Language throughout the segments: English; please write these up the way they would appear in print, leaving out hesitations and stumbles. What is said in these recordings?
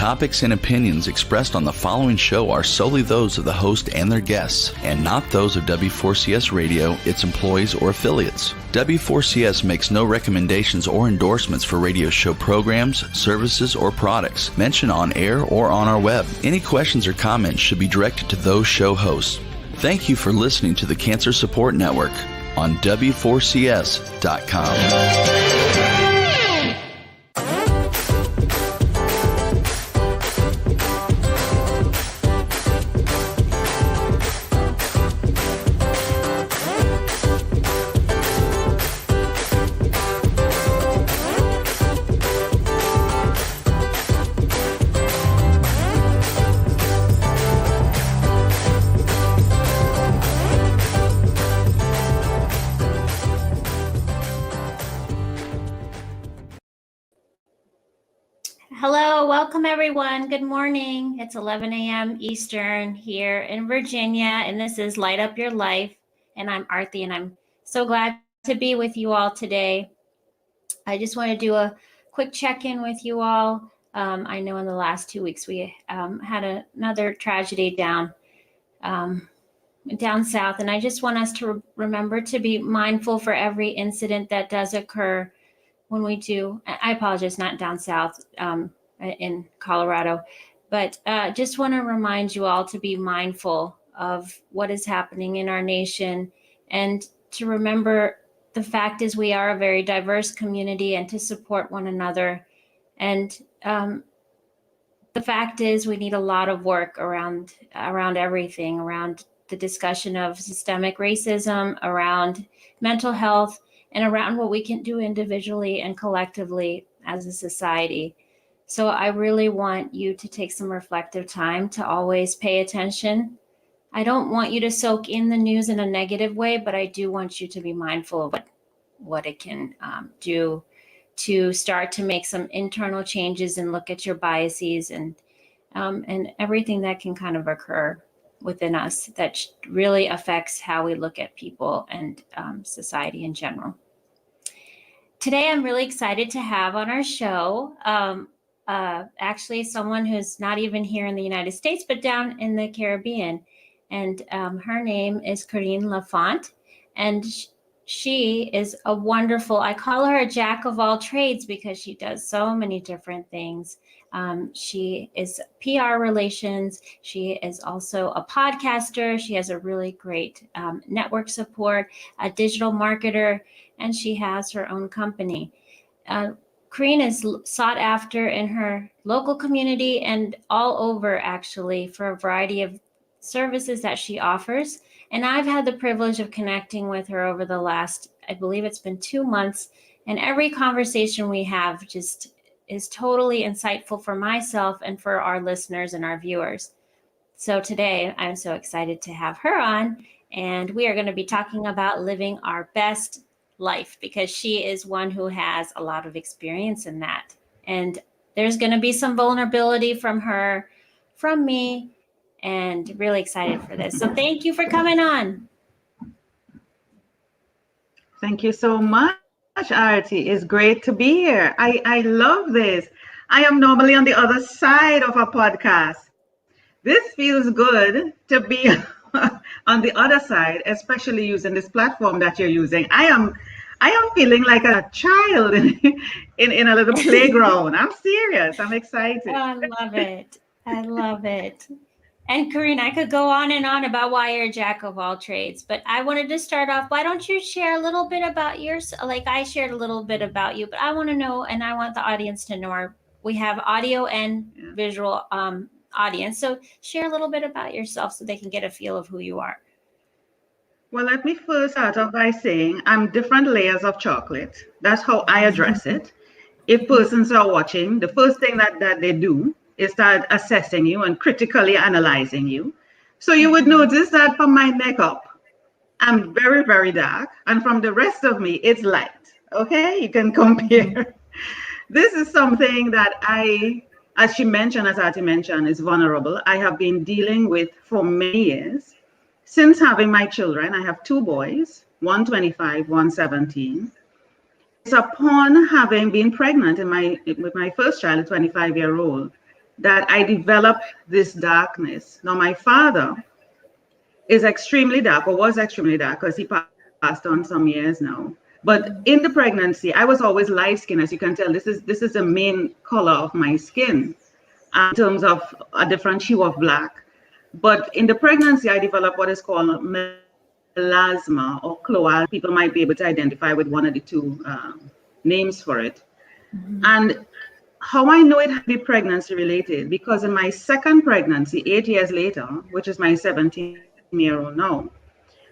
topics and opinions expressed on the following show are solely those of the host and their guests, and not those of W4CS Radio, its employees, or affiliates. W4CS makes no recommendations or endorsements for radio show programs, services, or products mentioned on air or on our web. Any questions or comments should be directed to those show hosts. Thank you for listening to the Cancer Support Network on W4CS.com. Hello, welcome everyone. Good morning. It's 11 a.m. Eastern here in Virginia, and this is Light Up Your Life. And I'm Arthi, and I'm so glad to be with you all today. I just want to do a quick check-in with you all. I know in the last 2 weeks we had another tragedy down south, and I just want us to remember to be mindful for every incident that does occur. When we do, I apologize, not down south in Colorado, but just want to remind you all to be mindful of what is happening in our nation, and to remember the fact is we are a very diverse community, and to support one another. And the fact is we need a lot of work around everything, around the discussion of systemic racism, around mental health, and around what we can do individually and collectively as a society. So I really want you to take some reflective time to always pay attention. I don't want you to soak in the news in a negative way, but I do want you to be mindful of what it can do to start to make some internal changes and look at your biases and everything that can kind of occur within us that really affects how we look at people and society in general. Today, I'm really excited to have on our show actually someone who's not even here in the United States, but down in the Caribbean. And her name is Corine LaFont. And she is a wonderful, I call her a jack of all trades because she does so many different things. She is PR relations. She is also a podcaster. She has a really great network support, a digital marketer, and she has her own company. Corine is sought after in her local community and all over, actually, for a variety of services that she offers. And I've had the privilege of connecting with her over the last, I believe it's been 2 months. And every conversation we have just is totally insightful for myself and for our listeners and our viewers. So today, I'm so excited to have her on. And we are going to be talking about living our best life, because she is one who has a lot of experience in that. And there's going to be some vulnerability from her, from me, and really excited for this. So thank you for coming on. Thank you so much, Arti. It's great to be here. I love this. I am normally on the other side of a podcast. This feels good to be on the other side, especially using this platform that you're using. I am feeling like a child in a little playground. I'm serious. I'm excited. Oh, I love it. I love it. And Corine, I could go on and on about why you're a jack of all trades, but I wanted to start off. Why don't you share a little bit about yours? Like I shared a little bit about you, but I want to know, and I want the audience to know, we have audio and visual audience. So share a little bit about yourself so they can get a feel of who you are. Well, let me first start off by saying I'm different layers of chocolate. That's how I address it. If persons are watching, the first thing that they do is start assessing you and critically analyzing you. So you would notice that from my neck up, I'm very, very dark. And from the rest of me, it's light. Okay, you can compare. This is something that as she mentioned, as Arti mentioned, is vulnerable. I have been dealing with for many years. Since having my children, I have 2 boys, one 25, one 17. It's upon having been pregnant with my first child, a 25-year-old, that I developed this darkness. Now, my father is extremely dark, or was extremely dark, because he passed on some years now. But in the pregnancy, I was always light skinned. As you can tell, this is the main color of my skin in terms of a different hue of black. But in the pregnancy, I developed what is called melasma or cloal. People might be able to identify with one of the two names for it. And how I know it had to be pregnancy related, because in my second pregnancy, 8 years later, which is my 17-year-old now,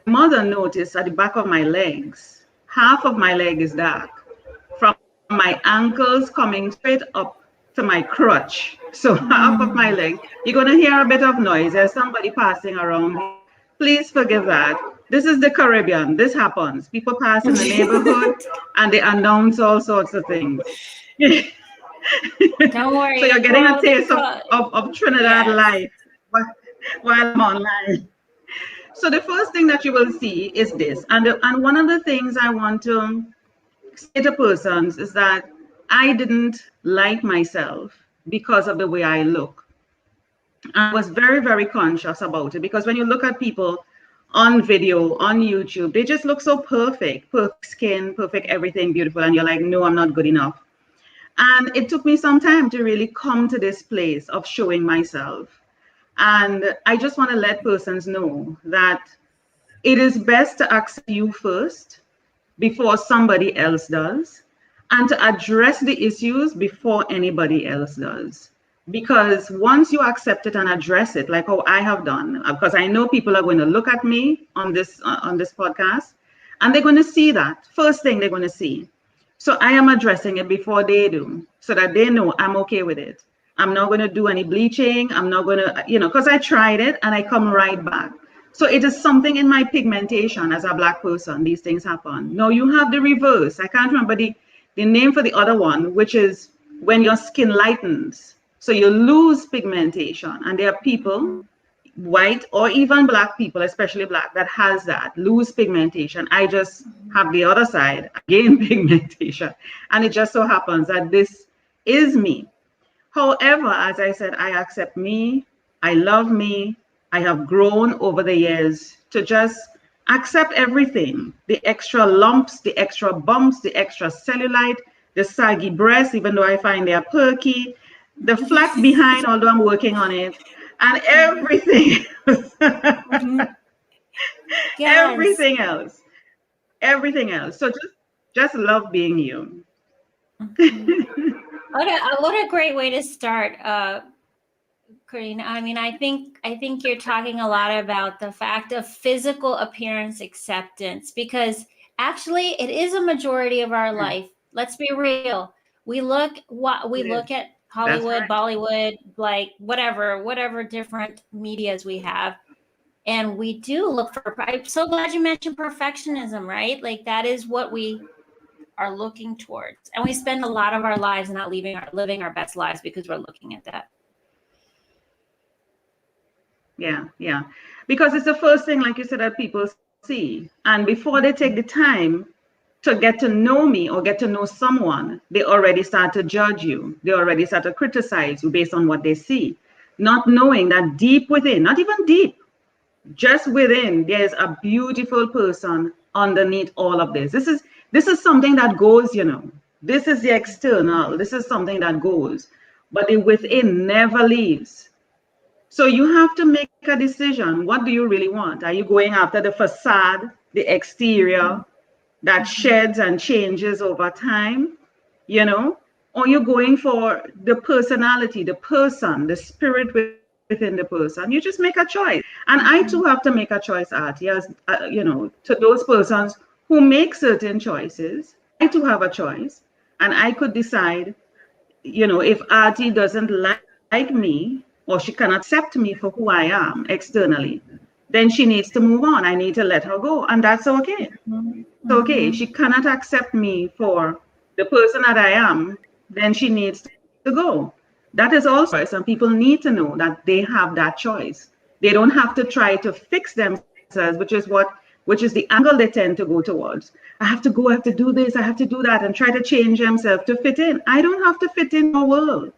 mother noticed at the back of my legs, half of my leg is dark, from my ankles coming straight up to my crotch. So half of my leg, you're going to hear a bit of noise. There's somebody passing around. Please forgive that. This is the Caribbean. This happens. People pass in the neighborhood and they announce all sorts of things. Don't worry. So you're getting a taste of Trinidad life while I'm online. So the first thing that you will see is this. And one of the things I want to say to persons is that I didn't like myself because of the way I look. I was very, very conscious about it, because when you look at people on video, on YouTube, they just look so perfect skin, perfect everything, beautiful. And you're like, no, I'm not good enough. And it took me some time to really come to this place of showing myself. And I just want to let persons know that it is best to accept you first before somebody else does, and to address the issues before anybody else does. Because once you accept it and address it, like how I have done, because I know people are going to look at me on this podcast, and they're going to see that. First thing they're going to see. So I am addressing it before they do, so that they know I'm okay with it. I'm not going to do any bleaching. I'm not going to, because I tried it and I come right back. So it is something in my pigmentation as a Black person. These things happen. Now you have the reverse. I can't remember the name for the other one, which is when your skin lightens. So you lose pigmentation. And there are people, white or even Black people, especially Black, that has that, lose pigmentation. I just have the other side, gain pigmentation. And it just so happens that this is me. However, as I said, I accept me. I love me. I have grown over the years to just accept everything. The extra lumps, the extra bumps, the extra cellulite, the saggy breasts, even though I find they are perky, the flat behind, although I'm working on it, and everything. Yes. Everything else. So just love being you. What a great way to start, Corine. I mean, I think you're talking a lot about the fact of physical appearance acceptance, because actually it is a majority of our life. Let's be real. We look at Hollywood, right, Bollywood, like whatever different medias we have. And we do look for, I'm so glad you mentioned perfectionism, right? Like that is what we are looking towards. And we spend a lot of our lives not living our best lives because we're looking at that. Yeah. Because it's the first thing, like you said, that people see. And before they take the time to get to know me or get to know someone, they already start to judge you. They already start to criticize you based on what they see. Not knowing that deep within, not even deep, just within, there's a beautiful person underneath all of this. This is something that goes, This is the external. This is something that goes. But the within never leaves. So you have to make a decision. What do you really want? Are you going after the facade, the exterior that sheds and changes over time, Or you're going for the personality, the person, the spirit within the person? You just make a choice. And I too have to make a choice, Artie, as to those persons who make certain choices. I too have a choice, and I could decide, if Artie doesn't like me, or she cannot accept me for who I am externally, then she needs to move on. I need to let her go, and that's okay. It's okay. If she cannot accept me for the person that I am, then she needs to go. That is also, and people need to know that they have that choice. They don't have to try to fix themselves, which is the angle they tend to go towards. I have to go, I have to do this, I have to do that, and try to change themselves to fit in. I don't have to fit in your world.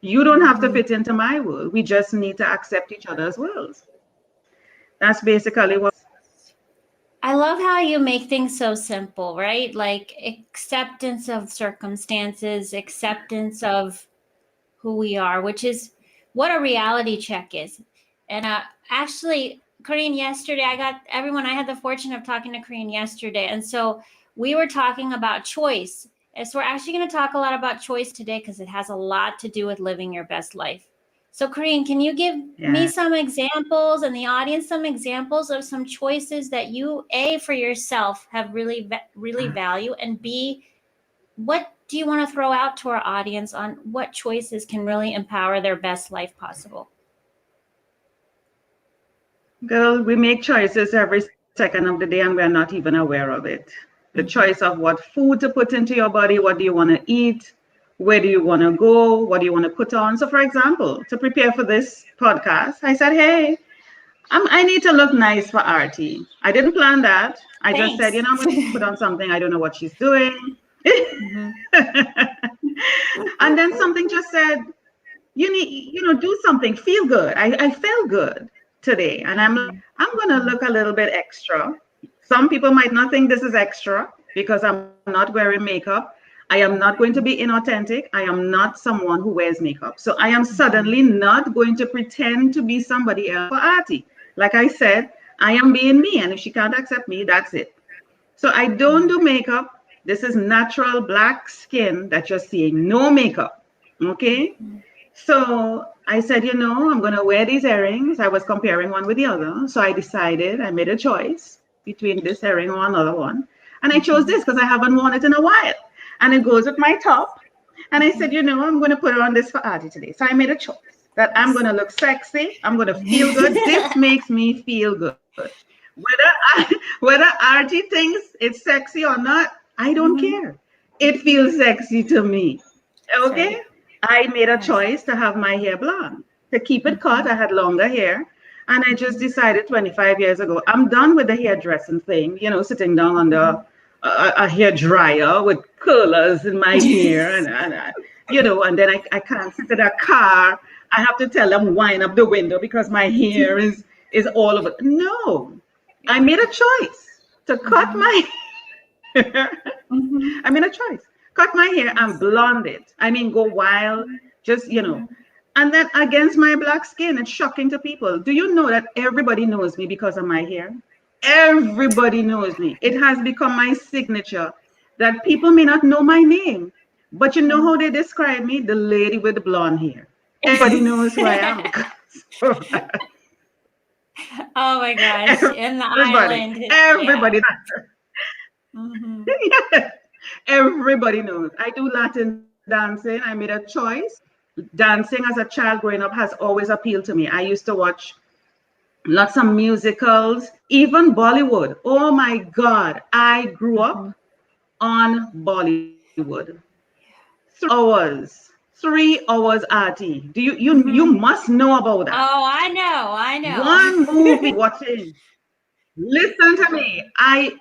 You don't have to fit into my world. We just need to accept each other's worlds. That's basically what. I love how you make things so simple, right? Like acceptance of circumstances, acceptance of who we are, which is what a reality check is. And actually, Corine, yesterday I had the fortune of talking to Corine yesterday. And so we were talking about choice. And so we're actually going to talk a lot about choice today because it has a lot to do with living your best life. So Corine, can you give me some examples and the audience some examples of some choices that you, A, for yourself have really value, and B, what do you want to throw out to our audience on what choices can really empower their best life possible? Girl, we make choices every second of the day and we're not even aware of it. The choice of what food to put into your body, what do you want to eat, where do you want to go, what do you want to put on. So for example, to prepare for this podcast, I said, hey, I need to look nice for Artie. I didn't plan that. I just said, I'm going to put on something. I don't know what she's doing. And then something just said, you need, do something, feel good. I felt good today. And I'm going to look a little bit extra. Some people might not think this is extra because I'm not wearing makeup. I am not going to be inauthentic. I am not someone who wears makeup. So I am suddenly not going to pretend to be somebody else for Artie. Like I said, I am being me. And if she can't accept me, that's it. So I don't do makeup. This is natural black skin that you're seeing. No makeup. Okay. So I said, I'm going to wear these earrings. I was comparing one with the other. So I made a choice between this earring or another one. And I chose this because I haven't worn it in a while. And it goes with my top. And I said, I'm going to put on this for Artie today. So I made a choice that I'm going to look sexy. I'm going to feel good. This makes me feel good. Whether Artie thinks it's sexy or not, I don't care. It feels sexy to me. Okay? I made a choice to have my hair blonde. To keep it cut, I had longer hair. And I just decided 25 years ago, I'm done with the hairdressing thing, sitting down under a hair dryer with curlers in my hair. And then I can't sit in a car. I have to tell them, wind up the window because my hair is all over. No, I made a choice to cut my hair. I made a choice. Cut my hair and blonde it. I mean, go wild, just, And then against my black skin, it's shocking to people. Do you know that everybody knows me because of my hair? Everybody knows me. It has become my signature that people may not know my name, but you know how they describe me? The lady with the blonde hair. Everybody knows who I am. Oh my gosh. In the island. Everybody. Yes. Everybody knows. I do Latin dancing. I made a choice. Dancing as a child growing up has always appealed to me. I used to watch lots of musicals, even Bollywood. Oh my God. I grew up on Bollywood. 3 hours, Artie. Do you must know about that. Oh, I know. One movie watching. Listen to me. I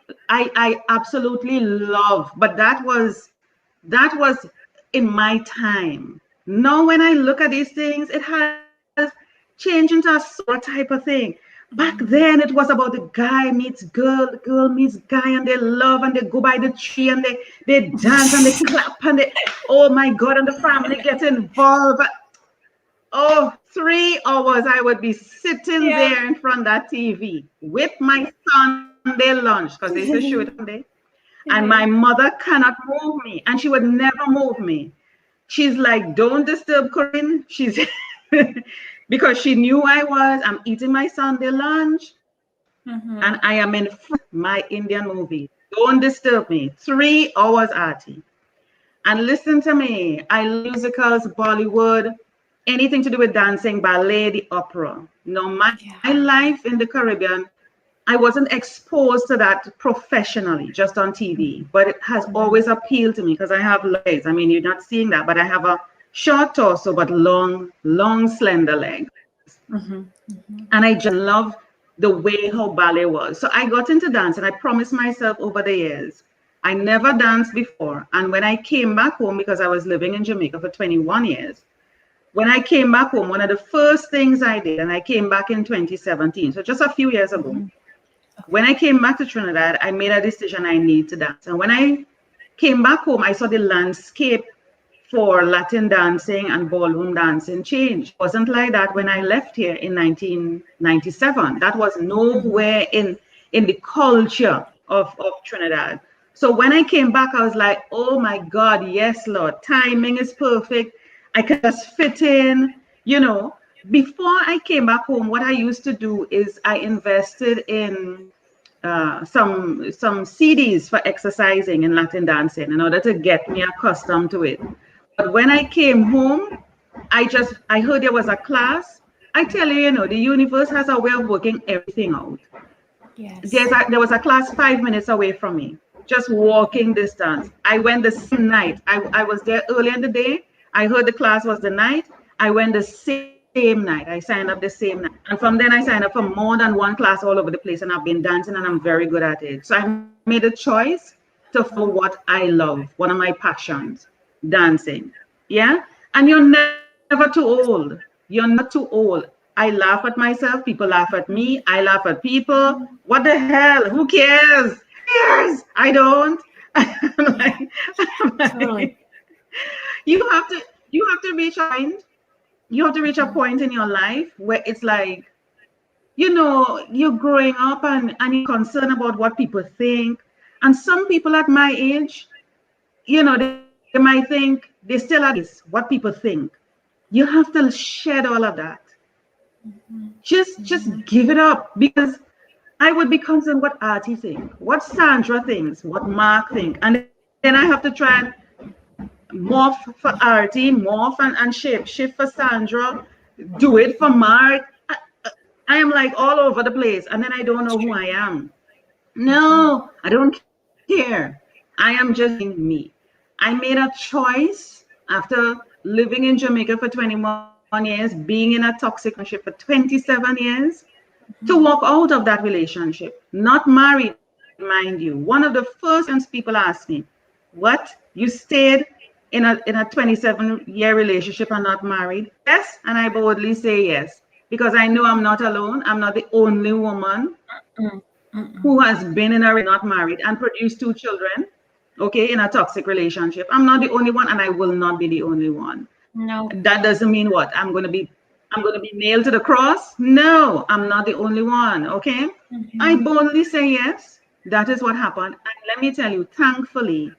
absolutely love, but that was in my time. Now when I look at these things, it has changed into a sort type of thing. Back then it was about the guy meets girl, the girl meets guy, and they love and they go by the tree and they dance and they clap and they, oh my God, and the family gets involved. Oh, 3 hours I would be sitting there in front of that TV with my Sunday lunch because they used to show it Sunday. And my mother cannot move me, and she would never move me. She's like, don't disturb Corine. She's because she knew I'm eating my Sunday lunch and I am in my Indian movie. Don't disturb me. 3 hours, Artie. And listen to me. I love musicals, Bollywood, anything to do with dancing, ballet, the opera. No, my life in the Caribbean, I wasn't exposed to that professionally, just on TV, but it has always appealed to me because I have legs. I mean, you're not seeing that, but I have a short torso, but long, slender legs. And I just love the way how ballet was. So I got into dance and I promised myself over the years, I never danced before. And when I came back home, because I was living in Jamaica for 21 years, when I came back home, one of the first things I did, and I came back in 2017, so just a few years ago, when I came back to Trinidad, I made a decision I need to dance. And when I came back home, I saw the landscape for Latin dancing and ballroom dancing change. It wasn't like that when I left here in 1997. That was nowhere in the culture of Trinidad. So when I came back, I was like, oh my God, yes, Lord, timing is perfect. I can just fit in, you know. Before I came back home, what I used to do is I invested in some CDs for exercising in Latin dancing in order to get me accustomed to it. But when I came home, I heard there was a class. I tell you, you know, the universe has a way of working everything out. Yes. There was a class 5 minutes away from me, just walking distance. I went the same night. I was there early in the day. I heard the class was the night. I went the same night. I signed up the same night. And from then I signed up for more than one class all over the place. And I've been dancing and I'm very good at it. So I made a choice to follow what I love, one of my passions, dancing. Yeah. And you're never too old. You're not too old. I laugh at myself. People laugh at me. I laugh at people. What the hell? Who cares? Cares? I don't. I'm like, Totally. you have to reach a point. You have to reach a point in your life where it's like, you know, you're growing up and you're concerned about what people think. And some people at my age, you know, they might think they still are this, what people think. You have to shed all of that. Just give it up, because I would be concerned what Artie think, what Sandra thinks, what Mark think, and then I have to try and morph for Artie, morph and shift for Sandra, do it for Mark. I am like all over the place, and then I don't know who I am. No, I don't care. I am just being me. I made a choice after living in Jamaica for 21 years, being in a toxic relationship for 27 years, to walk out of that relationship. Not married, mind you. One of the first times people ask me, what? You stayed in a 27-year relationship and not married? Yes, and I boldly say yes, because I know I'm not alone. I'm not the only woman who has been in a not married and produced 2 children, okay, in a toxic relationship. I'm not the only one, and I will not be the only one. No. That doesn't mean what? I'm going to be nailed to the cross? No, I'm not the only one, okay? I boldly say yes. That is what happened. And let me tell you, thankfully,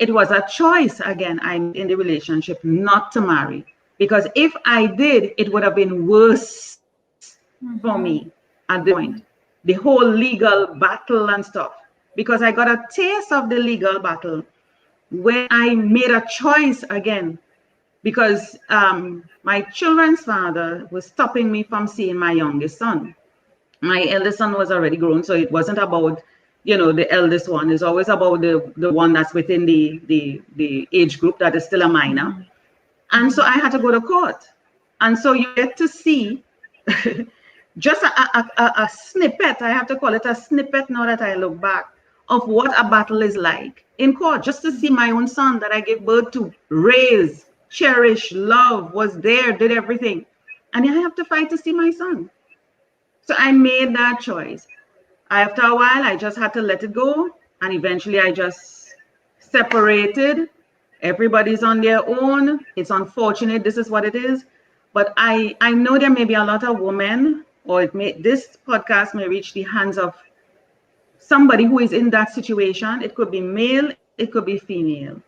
it was a choice, again, I'm in the relationship not to marry. Because if I did, it would have been worse for me at the point. The whole legal battle and stuff. Because I got a taste of the legal battle when I made a choice again. Because my children's father was stopping me from seeing my youngest son. My eldest son was already grown, so it wasn't about, you know, the eldest one. It's always about the one that's within the age group that is still a minor. And so I had to go to court. And so you get to see just a snippet, I have to call it a snippet now that I look back, of what a battle is like in court, just to see my own son that I gave birth to, raise, cherish, love, was there, did everything. And I have to fight to see my son. So I made that choice. After a while, I just had to let it go. And eventually I just separated. Everybody's on their own. It's unfortunate. This is what it is. But I know there may be a lot of women, or this podcast may reach the hands of somebody who is in that situation. It could be male, it could be female.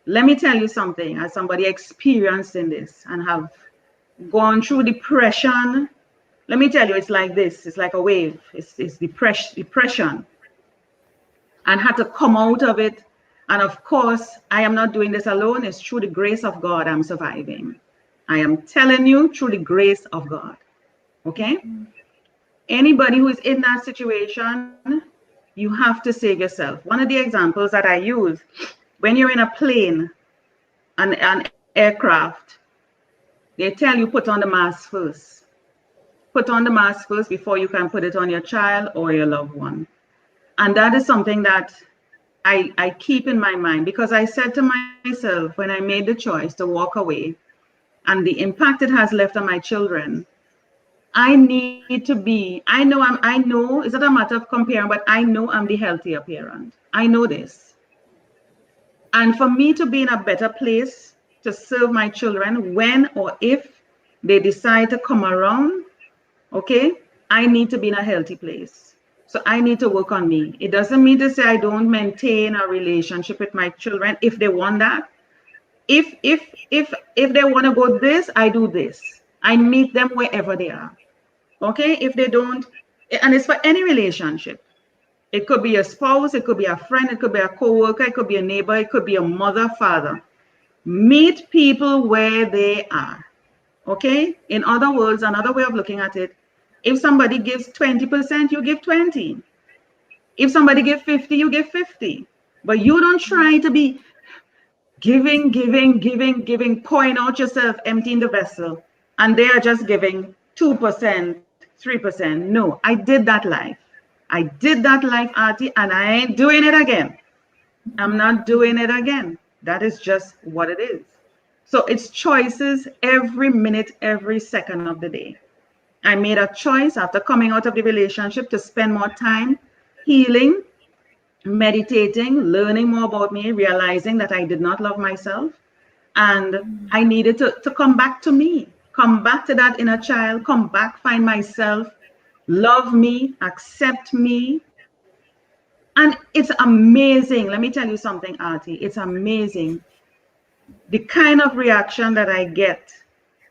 Let me tell you something, as somebody experienced in this and have gone through depression. Let me tell you, it's like this. It's like a wave. It's depression. And had to come out of it. And of course, I am not doing this alone. It's through the grace of God I'm surviving. I am telling you, through the grace of God. Okay? Anybody who is in that situation, you have to save yourself. One of the examples that I use, when you're in a plane, an aircraft, they tell you put on the mask first. Put on the mask first before you can put it on your child or your loved one. And that is something that I keep in my mind, because I said to myself when I made the choice to walk away, and the impact it has left on my children, I need to be, I know it's not a matter of comparing, but I know I'm the healthier parent. I know this. And for me to be in a better place to serve my children when or if they decide to come around, okay, I need to be in a healthy place. So I need to work on me. It doesn't mean to say I don't maintain a relationship with my children if they want that. If they want to go this, I do this. I meet them wherever they are. Okay, if they don't, and it's for any relationship. It could be a spouse, it could be a friend, it could be a co-worker, it could be a neighbor, it could be a mother, father. Meet people where they are. Okay? In other words, another way of looking at it, if somebody gives 20%, you give 20. If somebody gives 50, you give 50. But you don't try to be giving, pouring out yourself, emptying the vessel, and they are just giving 2%, 3%. No, I did that life. I did that life, Artie, and I ain't doing it again. I'm not doing it again. That is just what it is. So it's choices every minute, every second of the day. I made a choice after coming out of the relationship to spend more time healing, meditating, learning more about me, realizing that I did not love myself. And I needed to come back to me, come back to that inner child, come back, find myself, love me, accept me. And it's amazing. Let me tell you something, Artie. It's amazing the kind of reaction that I get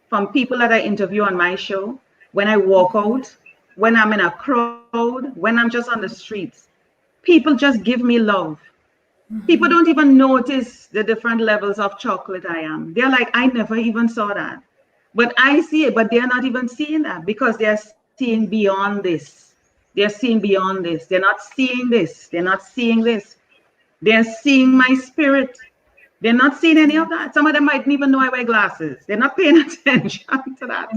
from people that I interview on my show, when I walk out, when I'm in a crowd, when I'm just on the streets. People just give me love. People don't even notice the different levels of chocolate I am. They're like, I never even saw that. But I see it, but they're not even seeing that because they're seeing beyond this. They're seeing beyond this. They're not seeing this. They're not seeing this. They're seeing my spirit. They're not seeing any of that. Some of them mightn't even know I wear glasses. They're not paying attention to that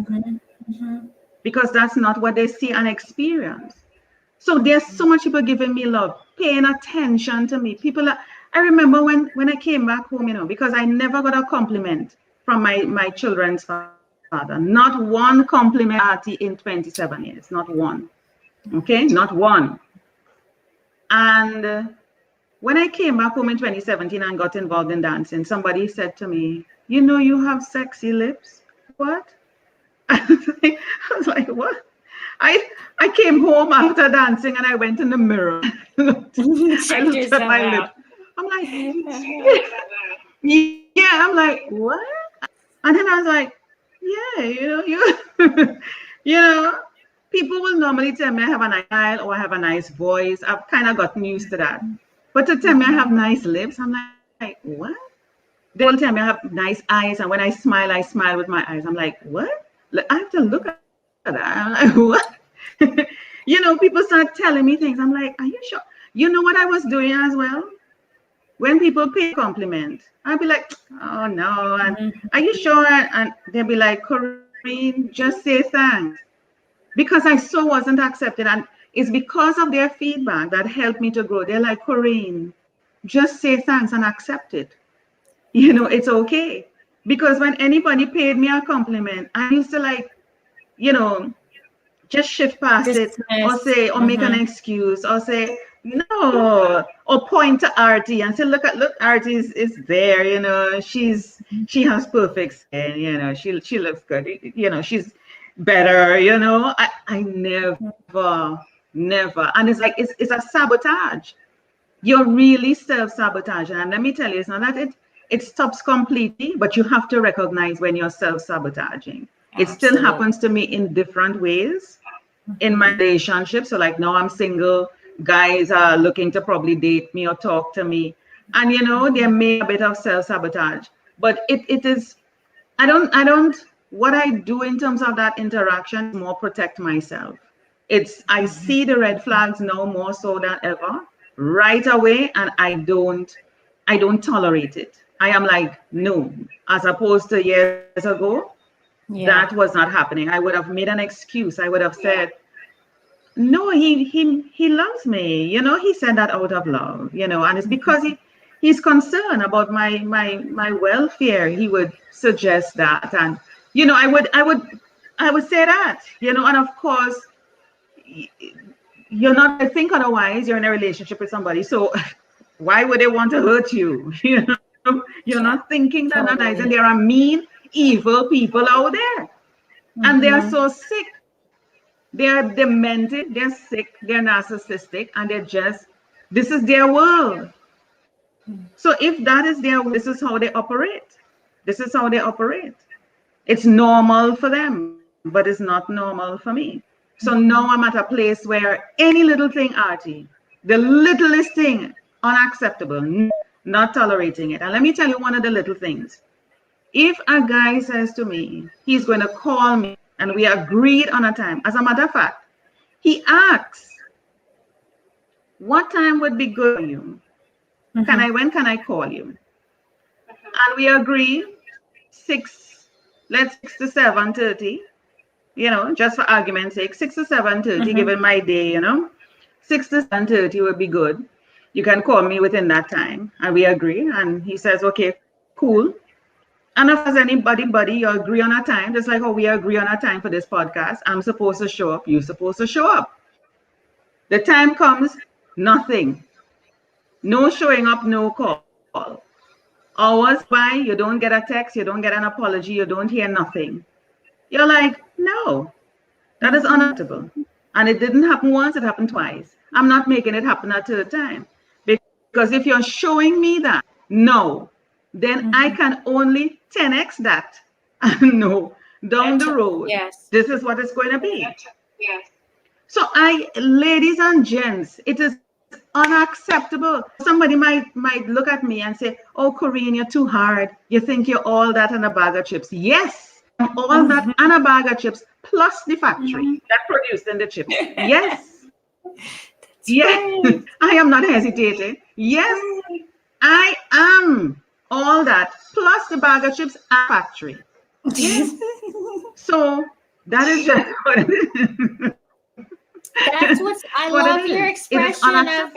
because that's not what they see and experience. So there's so much people giving me love, paying attention to me. I remember when I came back home, because I never got a compliment from my children's father. Not one compliment, Artie, in 27 years. Not one. Okay? Not one. And when I came back home in 2017 and got involved in dancing, somebody said to me, you have sexy lips. What? I was like, what? I came home after dancing and I went in the mirror. I looked at my lips. I'm like, yeah, I'm like, what? And then I was like, yeah, people will normally tell me I have a nice style or I have a nice voice. I've kind of gotten used to that. But to tell me I have nice lips, I'm like, what? They will tell me I have nice eyes. And when I smile with my eyes. I'm like, what? I have to look at that. I'm like, what? People start telling me things. I'm like, are you sure? You know what I was doing as well? When people pay a compliment, I'll be like, oh no. And are you sure? And they'll be like, Corine, just say thanks. Because I so wasn't accepted. And it's because of their feedback that helped me to grow. They're like, Corine, just say thanks and accept it. It's okay. Because when anybody paid me a compliment, I used to just shift past it or say, or make an excuse or say, no, or point to Artie and say, look, Artie is there, she has perfect skin, she looks good, she's better, I never. And it's like, it's a sabotage. You're really self-sabotaging. And let me tell you, it's not that it stops completely, but you have to recognize when you're self-sabotaging. It still happens to me in different ways in my relationship. So like now I'm single, guys are looking to probably date me or talk to me. And there may be a bit of self-sabotage, but it is, what I do in terms of that interaction is more protect myself. I see the red flags now more so than ever right away. And I don't tolerate it. I am like, no, as opposed to years ago, that was not happening. I would have made an excuse. I would have said, no, he loves me. He said that out of love, and it's because he's concerned about my welfare. He would suggest that, and I would say that, and of course, you're not I think otherwise. You're in a relationship with somebody, so why would they want to hurt you? You're not thinking that not nice, and there are mean, evil people out there, and they are so sick. They are demented, they're sick, they're narcissistic, and this is their world. So if that is their world, this is how they operate. This is how they operate. It's normal for them, but it's not normal for me. So now I'm at a place where any little thing, Artie, the littlest thing, unacceptable, not tolerating it. And let me tell you one of the little things. If a guy says to me, he's going to call me, and we agreed on a time. As a matter of fact, he asks, what time would be good for you? When can I call you? And we agree 6 to 7:30, just for argument's sake, 6 to 7:30, given my day, 6 to 7:30 would be good. You can call me within that time. And we agree. And he says, okay, cool. And if there's anybody, you agree on a time, just like how we agree on a time for this podcast. I'm supposed to show up. You're supposed to show up. The time comes, nothing. No showing up, no call. Hours by, you don't get a text, you don't get an apology, you don't hear nothing. You're like, no, that is unacceptable. And it didn't happen once, it happened twice. I'm not making it happen a third time. Because if you're showing me that, no, then I can only 10x that. And no, down the road, this is what it's going to be. So ladies and gents, it is unacceptable. Somebody might look at me and say, oh, Corine, you're too hard. You think you're all that and a bag of chips. Yes, I'm all that and a bag of chips, plus the factory that produced in the chips. Yes. Yes, I am not hesitating. Yes, I am all that, plus the bag of chips and factory. Yes. So that is just what it is. That's what's I love your expression of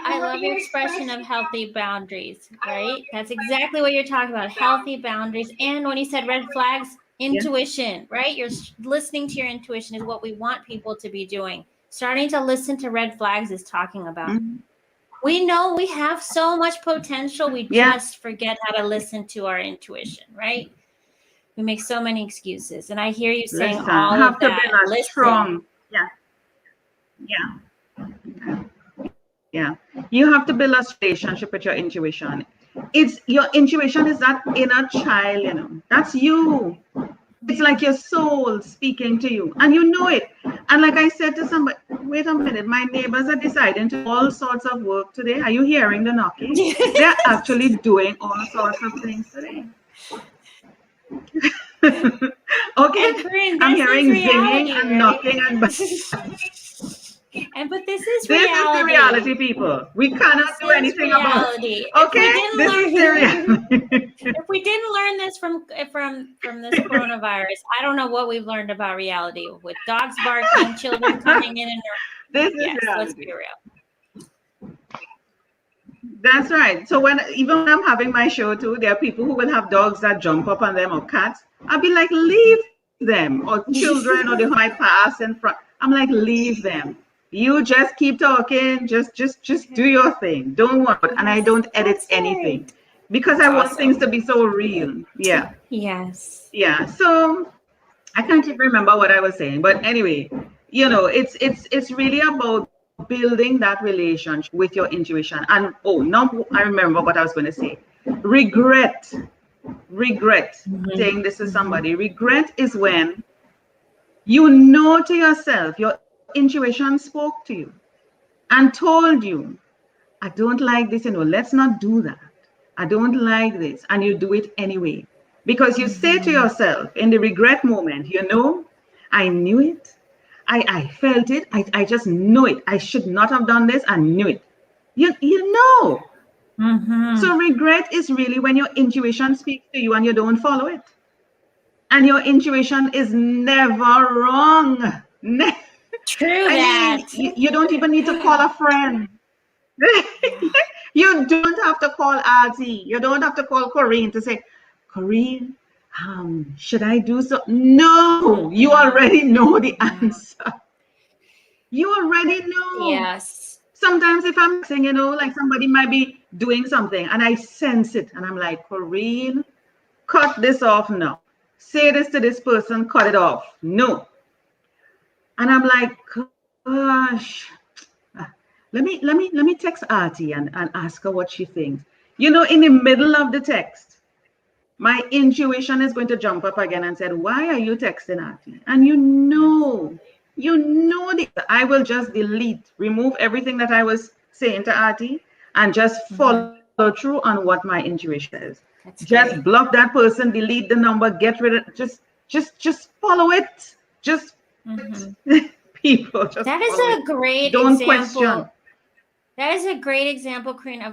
I love your expression of healthy boundaries, right? That's exactly what you're talking about. Healthy boundaries. And when you said red flags, intuition, right? You're listening to your intuition is what we want people to be doing. Starting to listen to red flags is talking about. We know we have so much potential. We just forget how to listen to our intuition, right? We make so many excuses. And I hear you saying all of that. Listen. Yeah. You have to build a relationship with your intuition. It's your intuition is that inner child, That's you. It's like your soul speaking to you, and you know it. And like I said to somebody, wait a minute, my neighbors are deciding to do all sorts of work today. Are you hearing the knocking? They're actually doing all sorts of things today. Okay, Corine, I'm hearing zinging and right? knocking and but this is reality. This is the reality, people. We cannot do anything about it. Okay, this is the reality. If we didn't learn this from this coronavirus, I don't know what we've learned about reality with dogs barking, children coming in, and this is reality. Let's be real. That's right. So even when I'm having my show too, there are people who will have dogs that jump up on them or cats. I'll be like, leave them, or children, or they might pass in front. I'm like, leave them. You just keep talking. Just do your thing. Don't worry. And I don't edit anything because I want things to be so real. Yeah. Yes. Yeah. So I can't even remember what I was saying, but anyway, it's really about building that relationship with your intuition. And now I remember what I was going to say. Regret saying this to somebody. Regret is when you know to yourself, your intuition spoke to you and told you, I don't like this, let's not do that. I don't like this. And you do it anyway. Because you say to yourself in the regret moment, I knew it. I felt it. I just know it. I should not have done this. I knew it. You know. So regret is really when your intuition speaks to you and you don't follow it. And your intuition is never wrong. True that. You don't even need to call a friend. You You don't have to call Artie. You don't have to call Corine to say, Corine, should I do so? No, you already know the answer. You already know. Yes. Sometimes if I'm saying, like somebody might be doing something and I sense it and I'm like, Corine, cut this off now. Say this to this person, cut it off. No. And I'm like, gosh, let me text Artie and ask her what she thinks. In the middle of the text, my intuition is going to jump up again and said, why are you texting Artie? And I will just remove everything that I was saying to Artie and just follow through on what my intuition is. Just block that person, delete the number, get rid of just follow it. Just people just that is a great don't example. Question. That is a great example, Corine,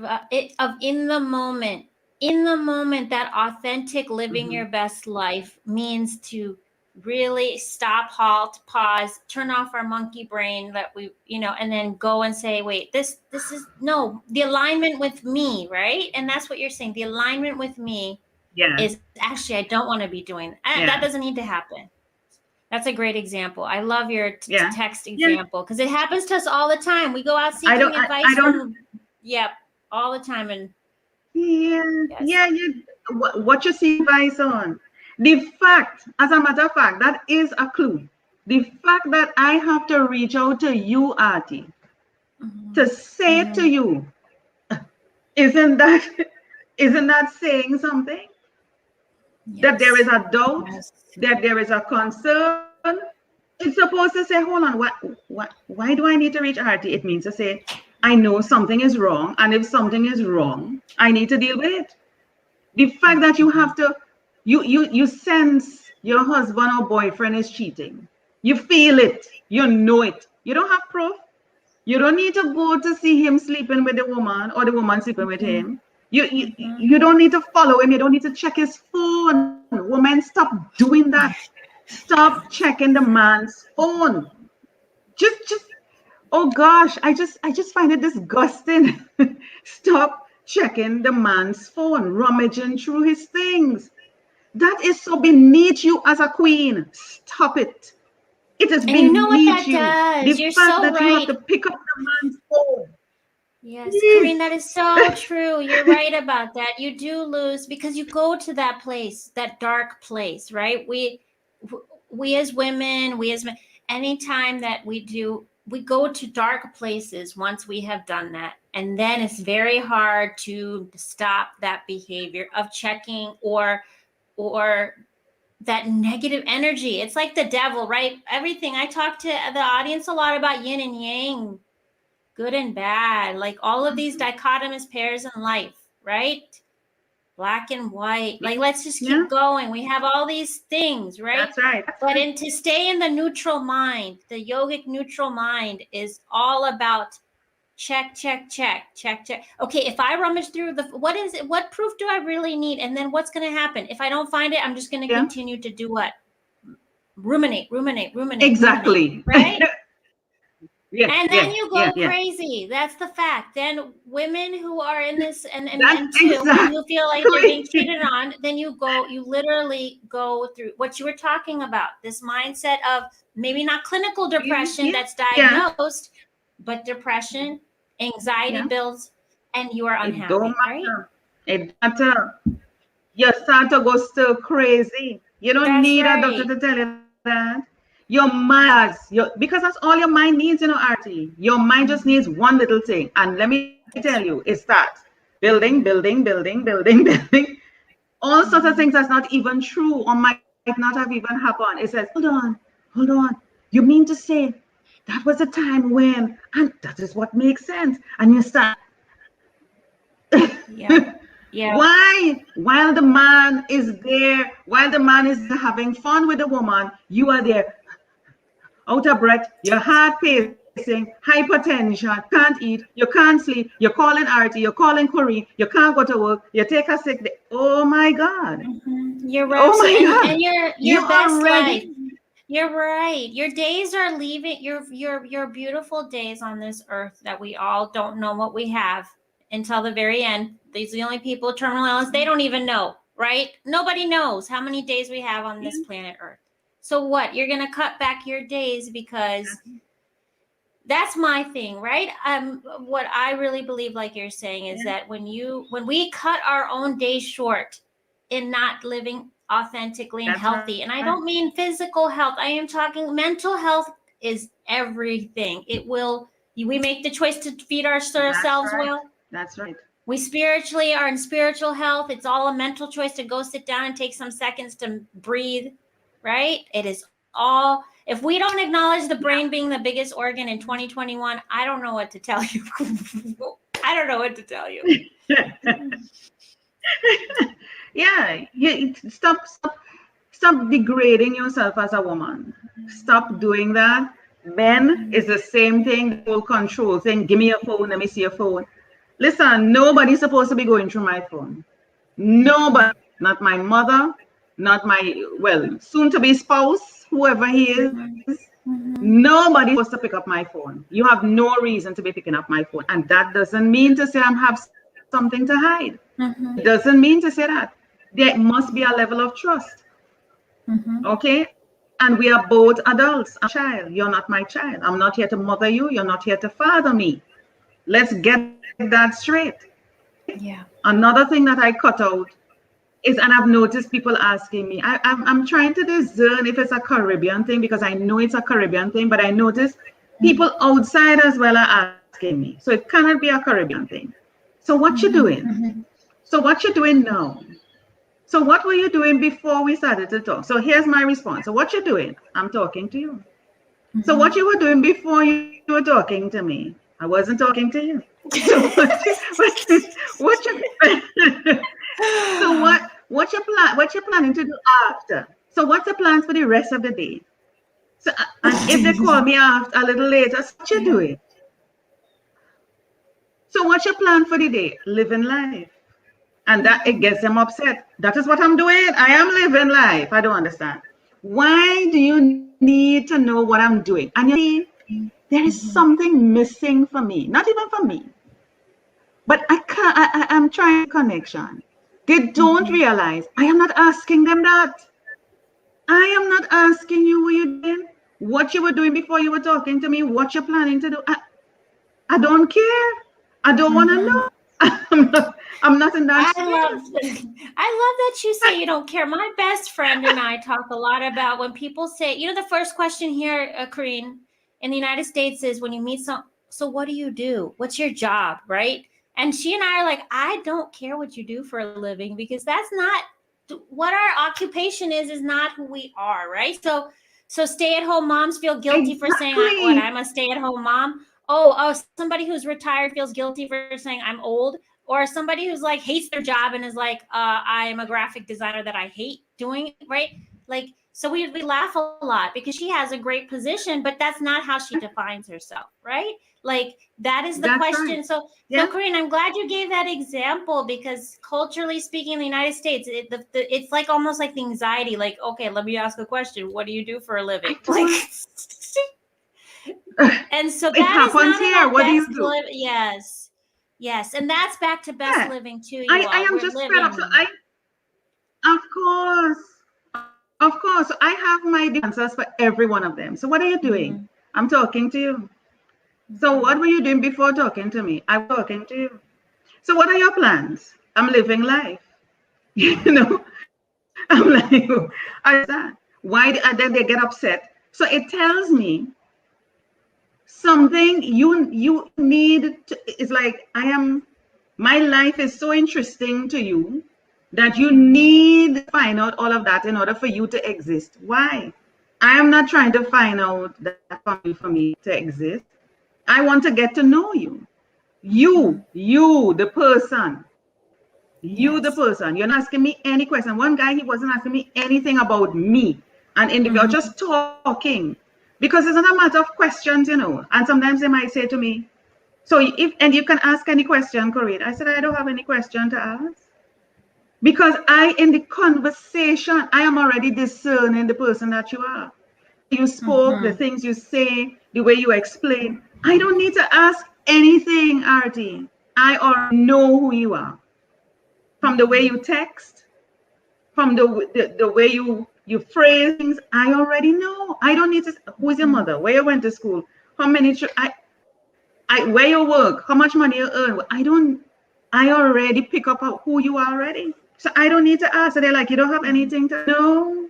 of in the moment. In the moment, that authentic living your best life means to really stop, halt, pause, turn off our monkey brain that we, and then go and say, wait, this is the alignment with me, right? And that's what you're saying. The alignment with me is actually, I don't want to be doing that. That doesn't need to happen. That's a great example. I love your text example because it happens to us all the time. We go out seeking advice all the time. And what you see advice on. The fact, as a matter of fact, that is a clue. The fact that I have to reach out to you, Artie, to say it to you, isn't that saying something? Yes. That there is a doubt, that there is a concern. It's supposed to say, hold on, why do I need to reach Artie? It means to say, I know something is wrong, and if something is wrong, I need to deal with it. The fact that you have to, you sense your husband or boyfriend is cheating. You feel it, you know it. You don't have proof. You don't need to go to see him sleeping with the woman or the woman sleeping with him. You don't need to follow him. You don't need to check his phone. Women, stop doing that. Stop checking the man's phone. Just oh gosh, I just find it disgusting. Stop checking the man's phone, rummaging through his things. That is so beneath you as a queen. Stop it. It is beneath you know what that does. The fact that you have to pick up the man's phone. Yes, Corine, that is so true. You're right about that. You do lose because you go to that place, that dark place, right? We as women, anytime that we go to dark places once we have done that. And then it's very hard to stop that behavior of checking or that negative energy. It's like the devil, right? Everything. I talk to the audience a lot about yin and yang, good and bad, like all of these dichotomous pairs in life, right? Black and white. Like, let's just keep going. We have all these things, right? That's right. But to stay in the neutral mind, the yogic neutral mind is all about check. Okay, if I rummage through what proof do I really need? And then what's going to happen? If I don't find it, I'm just going to continue to do what? Ruminate. Exactly. Ruminate, right? And then you go crazy. That's the fact. Then women who are in this and men too, when you feel like they're being cheated on, then you literally go through what you were talking about. This mindset of maybe not clinical depression that's diagnosed, but depression, anxiety builds, and you are unhappy. It don't matter. Right? It matter. You start to go still crazy. You don't need a doctor to tell you that. Your mind, because that's all your mind needs, Artie. Your mind just needs one little thing. And let me tell you, it starts building. All sorts of things that's not even true or might not have even happened. It says, hold on. You mean to say that was a time when, and that is what makes sense. And you start. Yeah. Why? While the man is there, while the man is having fun with the woman, you are there. Out of breath, your heart pacing, hypertension, can't eat, you can't sleep, you're calling Artie, you're calling Corine, you can't go to work, you take a sick day. Oh my God. You're right. Oh my God. And your best life. You're right. Your days are leaving, your beautiful days on this earth that we all don't know what we have until the very end. These are the only people with terminal illness. They don't even know, right? Nobody knows how many days we have on this planet Earth. So what? You're going to cut back your days because that's my thing, right? What I really believe, like you're saying, is that when we cut our own days short in not living authentically and healthy, and I don't mean physical health, I am talking mental health is everything. We make the choice to feed ourselves well. That's right. We spiritually are in spiritual health. It's all a mental choice to go sit down and take some seconds to breathe, right? It is all, if we don't acknowledge the brain being the biggest organ in 2021, I don't know what to tell you. I don't know what to tell you. Yeah, stop degrading yourself as a woman. Stop doing that. Men is the same thing, the whole control thing. Give me your phone, let me see your phone. Listen, nobody's supposed to be going through my phone. Nobody, not my mother, not my, soon to be spouse, whoever he is. Nobody's supposed to pick up my phone. You have no reason to be picking up my phone. And that doesn't mean to say I have something to hide. It doesn't mean to say that. There must be a level of trust. Okay? And we are both adults. I'm a child. You're not my child. I'm not here to mother you. You're not here to father me. Let's get that straight. Yeah. Another thing that I cut out is, and I've noticed people asking me, I'm trying to discern if it's a Caribbean thing, because I know it's a Caribbean thing, but I notice people outside as well are asking me. So it cannot be a Caribbean thing. So what you doing? So what you doing now? So what were you doing before we started to talk? So here's my response. So what you doing? I'm talking to you. So what you were doing before you were talking to me? I wasn't talking to you. So what you're planning to do after? So what's the plans for the rest of the day? So and if they call me after a little later, so what you doing? So what's your plan for the day? Living life. And that it gets them upset. That is what I'm doing. I am living life. I don't understand. Why do you need to know what I'm doing? And you see, there is something missing for me. Not even for me. But I'm trying connection. They don't realize I am not asking them that. I am not asking you what you did, what you were doing before you were talking to me, what you're planning to do. I don't care. I don't want to know. I'm not in that. I love that you say you don't care. My best friend and I talk a lot about when people say, the first question here, Corine, in the United States is when you meet so what do you do? What's your job, right? And she and I are like, I don't care what you do for a living, because that's not what our occupation is not who we are, right? So stay-at-home moms feel guilty for saying, I'm a stay-at-home mom. Oh, somebody who's retired feels guilty for saying I'm old, or somebody who's like hates their job and is like, I'm a graphic designer that I hate doing, right? Like, so we laugh a lot because she has a great position, but that's not how she defines herself, right? Like, that is the question. Right. So Corine, I'm glad you gave that example, because culturally speaking in the United States, it's like almost like the anxiety, like, okay, let me ask a question. What do you do for a living? Like, and so that happens here. What do you do? Yes. And that's back to best living too. I am just fed up. So of course, I have my answers for every one of them. So what are you doing? I'm talking to you. So what were you doing before talking to me? I'm talking to you. So what are your plans? I'm living life. I'm like, why? And then they get upset. So it tells me something you need to, it's like my life is so interesting to you that you need to find out all of that in order for you to exist. Why? I am not trying to find out that for me to exist. I want to get to know you. You, the person. The person. You're not asking me any question. One guy, he wasn't asking me anything about me. And individual, just talking. Because it's not a matter of questions, And sometimes they might say to me, so you can ask any question, Corine. I said, I don't have any question to ask. Because in the conversation, I am already discerning the person that you are. You spoke, the things you say, the way you explain. I don't need to ask anything, Artie. I already know who you are. From the way you text, from the way you phrase things, I already know. I don't need to. Who is your mother? Where you went to school? How many? I where you work? How much money you earn? I don't. I already pick up who you are already. So I don't need to ask. So they're like, you don't have anything to know.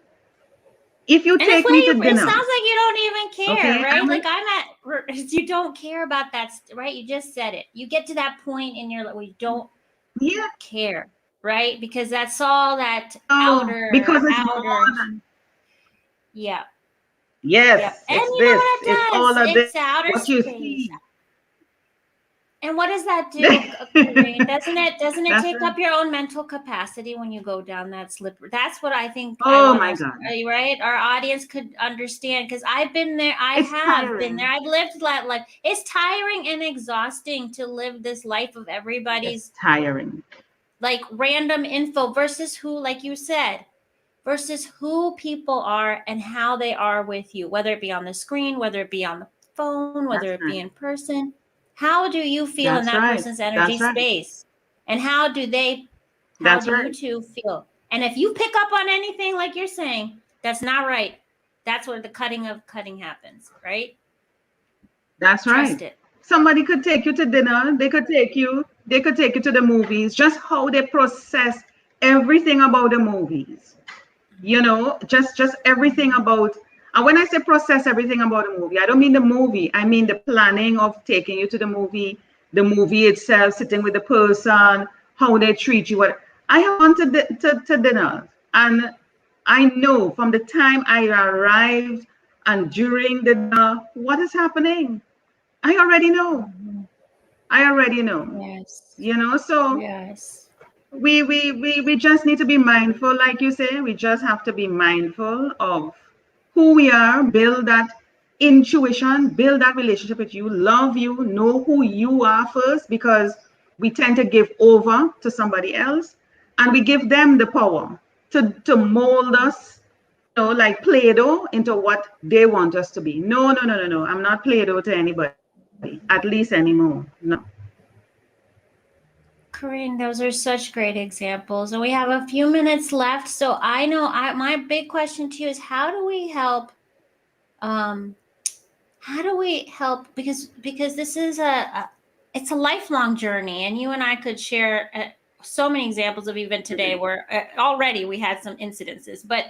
If you And it's take where me to you, it dinner, sounds like you don't even care, okay? right? Like you don't care about that, right? You just said it. You get to that point in your life where you don't Yeah. care, right? Because that's all that Oh, because it's outer. more than Yeah. Yep. yes. And It's you know this. what It's it all does? of this. It's outer What you space. see. And what does that do, Corine? Doesn't it That's take right. up your own mental capacity when you go down that slippery? That's what I think I Oh want my us, God. right? Our audience could understand because I've been there. I It's have been there. tiring. I've lived that life. It's tiring and exhausting to live this life of It's everybody's tiring. like random info versus who, like you said, versus who people are and how they are with you, whether it be on the screen, whether it be on the phone, whether That's it be right. in person. How do you feel in That's that right. person's energy That's right. space? And how That's do you right. two feel? And if you pick up on anything like you're saying, that's not right. That's where the cutting happens, right? That's Trust right. it. Somebody could take you to dinner. They could take you to the movies. Just how they process everything about the movies. Just everything about. And when I say process everything about a movie, I don't mean the movie. I mean the planning of taking you to the movie itself, sitting with the person, how they treat you. What I have gone to dinner, and I know from the time I arrived and during the dinner what is happening. I already know. I already know. Yes. So Yes. we just need to be mindful, like you say. We just have to be mindful of who we are, build that intuition, build that relationship with you, love you, know who you are first, because we tend to give over to somebody else and we give them the power to mold us, like Play-Doh into what they want us to be. No, no, no, no, no. I'm not Play-Doh to anybody, at least anymore. No. Corinne, those are such great examples. And we have a few minutes left. So I know my big question to you is how do we help um, because this is it's a lifelong journey, and you and I could share so many examples of even today where already we had some incidences, but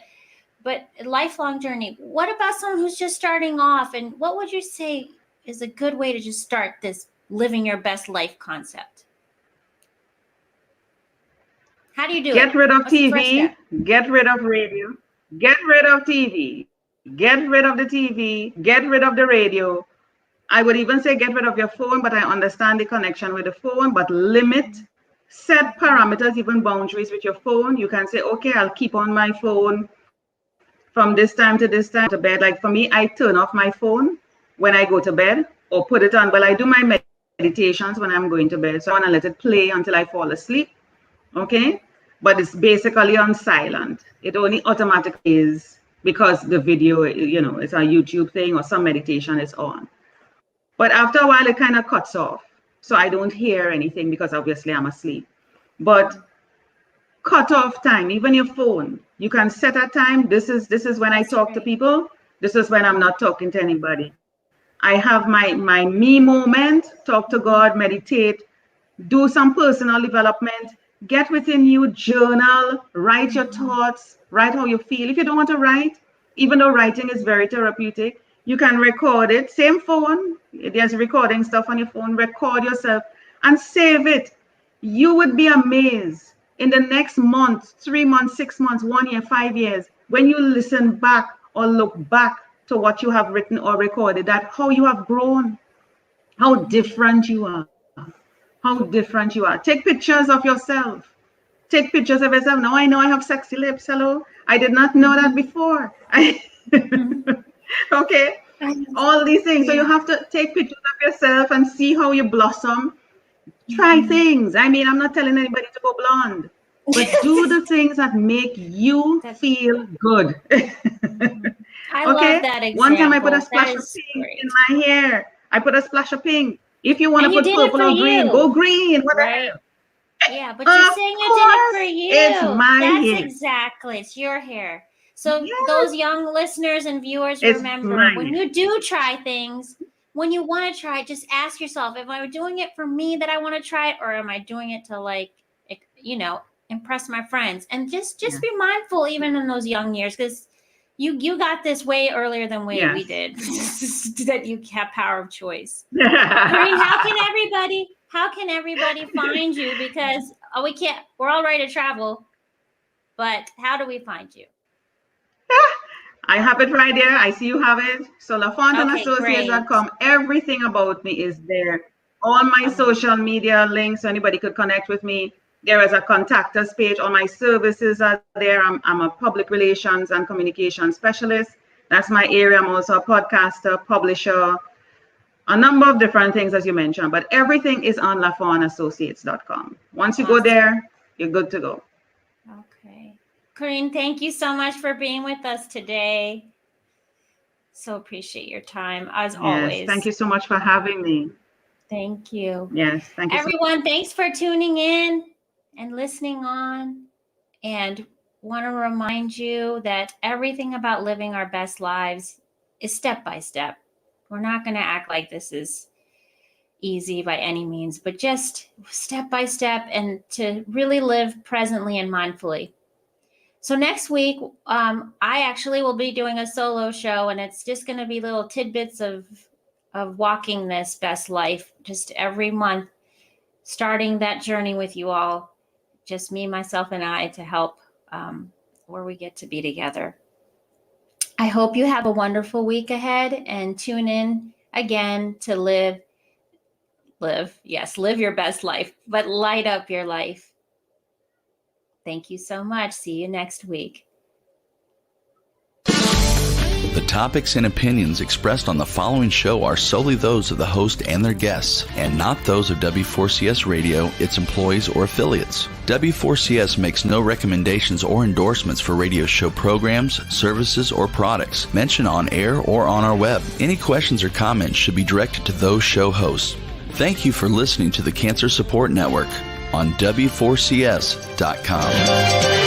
a lifelong journey. What about someone who's just starting off, and what would you say is a good way to just start this living your best life concept? How do you do Get it? rid of What's the first TV, step? get rid of radio, get rid of TV, get rid of the TV, get rid of the radio. I would even say get rid of your phone, but I understand the connection with the phone, but limit, set parameters, even boundaries with your phone. You can say, okay, I'll keep on my phone from this time to this time to bed. Like for me, I turn off my phone when I go to bed or put it on. Well, I do my meditations when I'm going to bed. So I want to let it play until I fall asleep. Okay, but it's basically on silent. It only automatically is because the video, it's a YouTube thing or some meditation is on. But after a while, it kind of cuts off. So I don't hear anything because obviously I'm asleep. But cut off time, even your phone. You can set a time. This is when I That's talk to great. people. This is when I'm not talking to anybody. I have my me moment, talk to God, meditate, do some personal development, get within you, journal, write your thoughts, write how you feel. If you don't want to write, even though writing is very therapeutic, you can record it. Same phone, there's recording stuff on your phone, record yourself and save it. You would be amazed in the next month, 3 months, 6 months, 1 year, 5 years, when you listen back or look back to what you have written or recorded, that how you have grown, how different you are. How different you are. Take pictures of yourself. Take pictures of yourself. Now I know I have sexy lips. Hello. I did not know that before. Okay. All these things. So you Yeah. have to take pictures of yourself and see how you blossom. Try things. I mean, I'm not telling anybody to go blonde, but do the things that make you That's feel good. I love Okay. that One time I put a example. That splash of is pink in great. my hair. I put a splash of pink. If you want to And you put did it purple for or green, you, go green. What the right? hell? Yeah, but you're saying you did it for you. It's my That's hair. exactly, it's your hair. So Yes, those young listeners and viewers, it's remember, my when hair. you do try things, when you want to try it, just ask yourself, am I doing it for me that I want to try it, or am I doing it to, like, impress my friends? And just Yeah. be mindful even in those young years, because you got this way earlier than we Yes. did. That you have power of choice. Corine, how can everybody find you? Because we're all ready to travel, but how do we find you? I have it right there. I see you have it. So LaFontAssociates.com. Everything about me is there. All my social media links, so anybody could connect with me. There is a contact us page. All my services are there. I'm a public relations and communication specialist. That's my area. I'm also a podcaster, publisher, a number of different things, as you mentioned, but everything is on LaFontAssociates.com. Once you go there, you're good to go. Okay. Corine, thank you so much for being with us today. So appreciate your time, as always. Thank you so much for having me. Thank you. Yes, thank you. Everyone, thanks for tuning in and listening on. And want to remind you that everything about living our best lives is step by step. We're not going to act like this is easy by any means, but just step by step, and to really live presently and mindfully. So next week, I actually will be doing a solo show, and it's just going to be little tidbits of walking this best life, just every month, starting that journey with you all, just me, myself, and I, to help where we get to be together. I hope you have a wonderful week ahead, and tune in again to live your best life, but light up your life. Thank you so much. See you next week. The topics and opinions expressed on the following show are solely those of the host and their guests, and not those of W4CS Radio, its employees, or affiliates. W4CS makes no recommendations or endorsements for radio show programs, services, or products mentioned on air or on our web. Any questions or comments should be directed to those show hosts. Thank you for listening to the Cancer Support Network on W4CS.com.